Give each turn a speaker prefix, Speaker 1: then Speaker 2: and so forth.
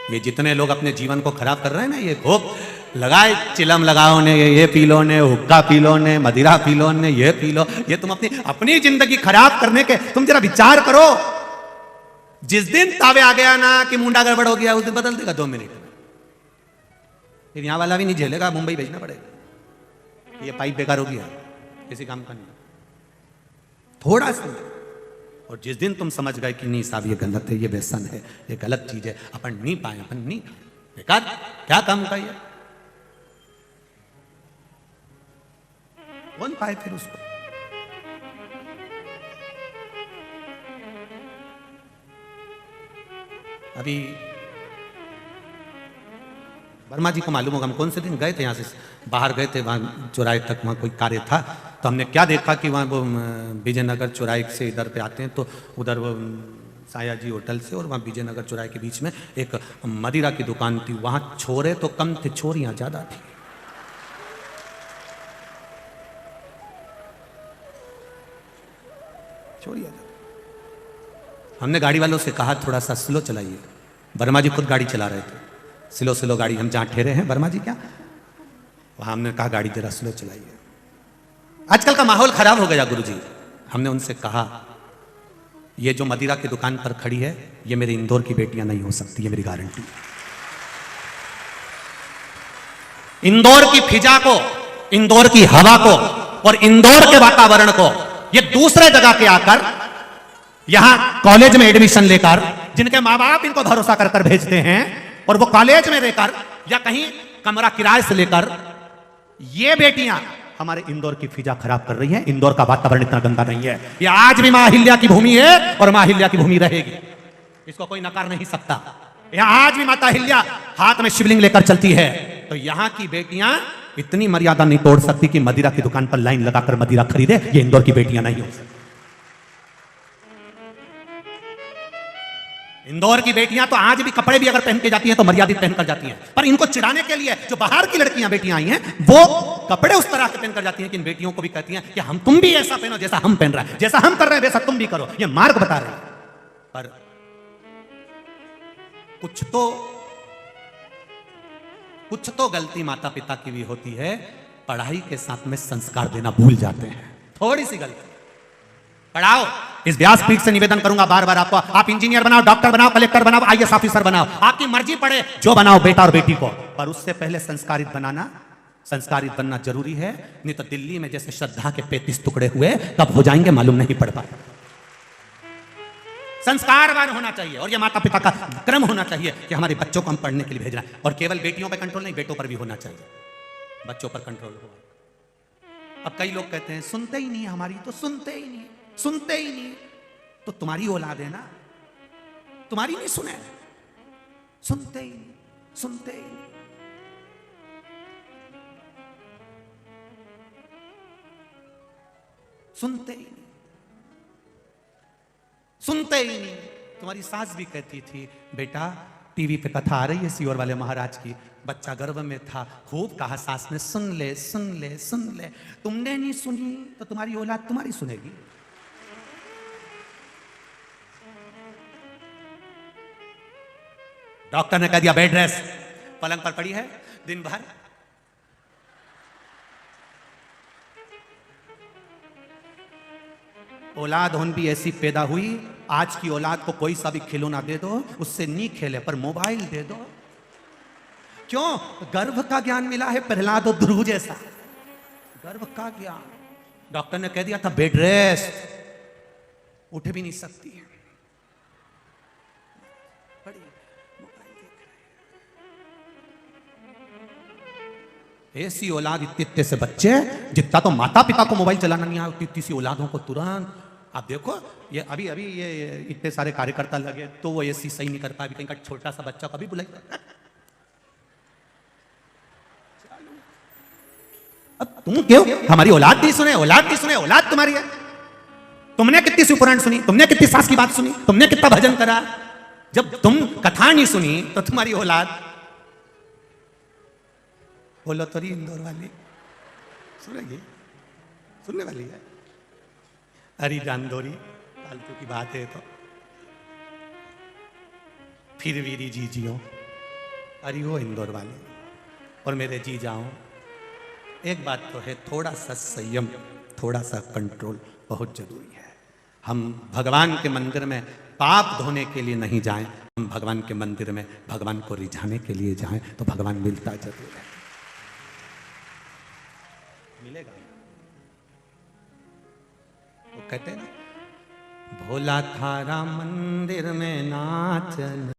Speaker 1: ये जितने लोग अपने जीवन को खराब कर रहे हैं ना, ये खूब लगाए, चिलम लगाओ ने, ये पी लो ने, हुक्का पी लो ने, मदिरा पी लो ने, ये पी लो। ये तुम अपनी जिंदगी खराब करने के तुम जरा विचार करो। जिस दिन तावे आ गया ना कि मुंडा गड़बड़ हो गया, उस दिन बदल देगा 2 मिनट में। फिर यहां वाला भी नहीं झेलेगा, मुंबई भेजना पड़ेगा। ये पाइप बेकार हो गया, किसी काम का नहीं। थोड़ा सा। और जिस दिन तुम समझ गए कि नहीं साहब ये गलत है, ये व्यसन है, ये गलत चीज है, अपन नहीं पाए, अपन नहीं बेकार, क्या काम का ये, कौन पाए फिर उसको। अभी वर्मा जी को मालूम होगा, हम कौन से दिन गए थे, यहां से बाहर गए थे, वहां चौराहे तक वहां कोई कार्य था, तो हमने क्या देखा कि वहां वो विजयनगर चौराहे से इधर पे आते हैं, तो उधर वो साया जी होटल से और वहां विजयनगर चौराहे के बीच में एक मदिरा की दुकान थी। वहां छोरे तो कम थे, छोरियां ज्यादा थी। छोरियां ज्यादा। हमने गाड़ी वालों से कहा थोड़ा सा स्लो चलाइए। वर्मा जी खुद गाड़ी चला रहे थे, स्लो स्लो गाड़ी, हम जहां ठहरे हैं वर्मा जी क्या, वहां हमने कहा गाड़ी जरा स्लो चलाइए। आजकल का माहौल खराब हो गया गुरुजी। हमने उनसे कहा ये जो मदिरा की दुकान पर खड़ी है, ये मेरे इंदौर की बेटियां नहीं हो सकती, ये मेरी गारंटी। इंदौर की फिजा को, इंदौर की हवा को और इंदौर के वातावरण को ये दूसरे जगह के आकर यहां कॉलेज में एडमिशन लेकर, जिनके मां बाप इनको भरोसा कर कर भेजते हैं, और वो कॉलेज में रहकर या कहीं कमरा किराए से लेकर, ये बेटियां हमारे इंदौर की फिजा खराब कर रही हैं। इंदौर का वातावरण इतना गंदा नहीं है। ये आज भी मां अहिल्या की भूमि है और मां अहिल्या की भूमि रहेगी, इसको कोई नकार नहीं सकता। यहां आज भी माता अहिल्या हाथ में शिवलिंग लेकर चलती है। तो यहां की बेटियां इतनी मर्यादा नहीं तोड़ सकती कि मदिरा की दुकान पर लाइन लगाकर मदिरा खरीदे। ये इंदौर की बेटियां नहीं हो सकती। इंदौर की बेटियां तो आज भी कपड़े भी अगर पहन के जाती हैं तो मर्यादित पहनकर जाती हैं, पर इनको चिढ़ाने के लिए जो बाहर की लड़कियां बेटियां आई हैं, वो कपड़े उस तरह के पहनकर जाती हैं कि इन बेटियों को भी कहती हैं कि हम, तुम भी ऐसा पहनो जैसा हम पहन रहे हैं, जैसा हम कर रहे हैं वैसा तुम भी करो। ये मार्ग बता रहे हैं। पर कुछ तो गलती माता पिता की भी होती है, पढ़ाई के साथ में संस्कार देना भूल जाते हैं। थोड़ी सी गलती। पढ़ाओ। इस व्यासपीठ से निवेदन करूंगा बार बार आपको, आप इंजीनियर बनाओ, डॉक्टर बनाओ, कलेक्टर बनाओ, आईएएस ऑफिसर बनाओ, आपकी मर्जी पड़े, जो बनाओ बेटा और बेटी को, पर उससे पहले संस्कारित बनाना, संस्कारित बनना जरूरी है। नहीं तो दिल्ली में जैसे श्रद्धा के 35 टुकड़े हुए, कब हो जाएंगे मालूम नहीं पड़ पाए। संस्कारवान होना चाहिए, और यह माता पिता का क्रम होना चाहिए कि हमारे बच्चों को हम पढ़ने के लिए भेज रहे हैं। और केवल बेटियों पर कंट्रोल नहीं, बेटों पर भी होना चाहिए, बच्चों पर कंट्रोल हो। अब कई लोग कहते हैं सुनते ही नहीं, हमारी तो सुनते ही नहीं, सुनते ही नहीं। तो तुम्हारी औलाद है ना, तुम्हारी नहीं सुने, सुनते ही नहीं, सुनते ही नहीं। सुनते ही नहीं, सुनते ही नहीं। तुम्हारी सास भी कहती थी बेटा टीवी पे कथा आ रही है सीहोर वाले महाराज की, बच्चा गर्भ में था, खूब कहा सास ने सुन ले सुन ले सुन ले। तुमने नहीं सुनी तो तुम्हारी औलाद तुम्हारी सुनेगी। डॉक्टर ने कह दिया बेड रेस्ट, पलंग पर पड़ी है दिन भर। औलाद होन भी ऐसी पैदा हुई, आज की औलाद को कोई सा भी खिलौना दे दो, उससे नहीं खेले, पर मोबाइल दे दो। क्यों? गर्भ का ज्ञान मिला है प्रहलाद और ध्रुव जैसा, गर्भ का ज्ञान। डॉक्टर ने कह दिया था बेड रेस्ट, उठ भी नहीं सकती है, बड़ी मोबाइल देख रहे। ऐसी औलाद, इतने से बच्चे, जितना तो माता पिता को मोबाइल चलाना नहीं आया, उतनी सी औलादों को तुरंत। आप देखो ये अभी अभी ये इतने सारे कार्यकर्ता लगे तो वो ऐसी सही नहीं कर पाए, कहीं का छोटा सा बच्चा कभी बुलाएगा। अब तुम क्यों हमारी औलाद नहीं सुने, औलाद नहीं सुने, औलाद तुम्हारी है। तुमने कितनी सी पुराण सुनी, तुमने कितनी सास की बात सुनी, तुमने कितना भजन करा। जब तुम कथा नहीं सुनी तो तुम्हारी औलाद, बोलो तो रही इंदौर वाली सुनेगी, सुनने वाली है। अरे रांदोरी फालतू की बात है तो फिर वीरी जी जियो, अरे हो इंदौर वाले और मेरे जी जाओ, एक बात तो है, थोड़ा सा संयम, थोड़ा सा कंट्रोल बहुत जरूरी है। हम भगवान के मंदिर में पाप धोने के लिए नहीं जाएं, हम भगवान के मंदिर में भगवान को रिझाने के लिए जाएं तो भगवान मिलता जरूर है, मिलेगा। वो कहते हैं ना, भोला थारा मंदिर में नाच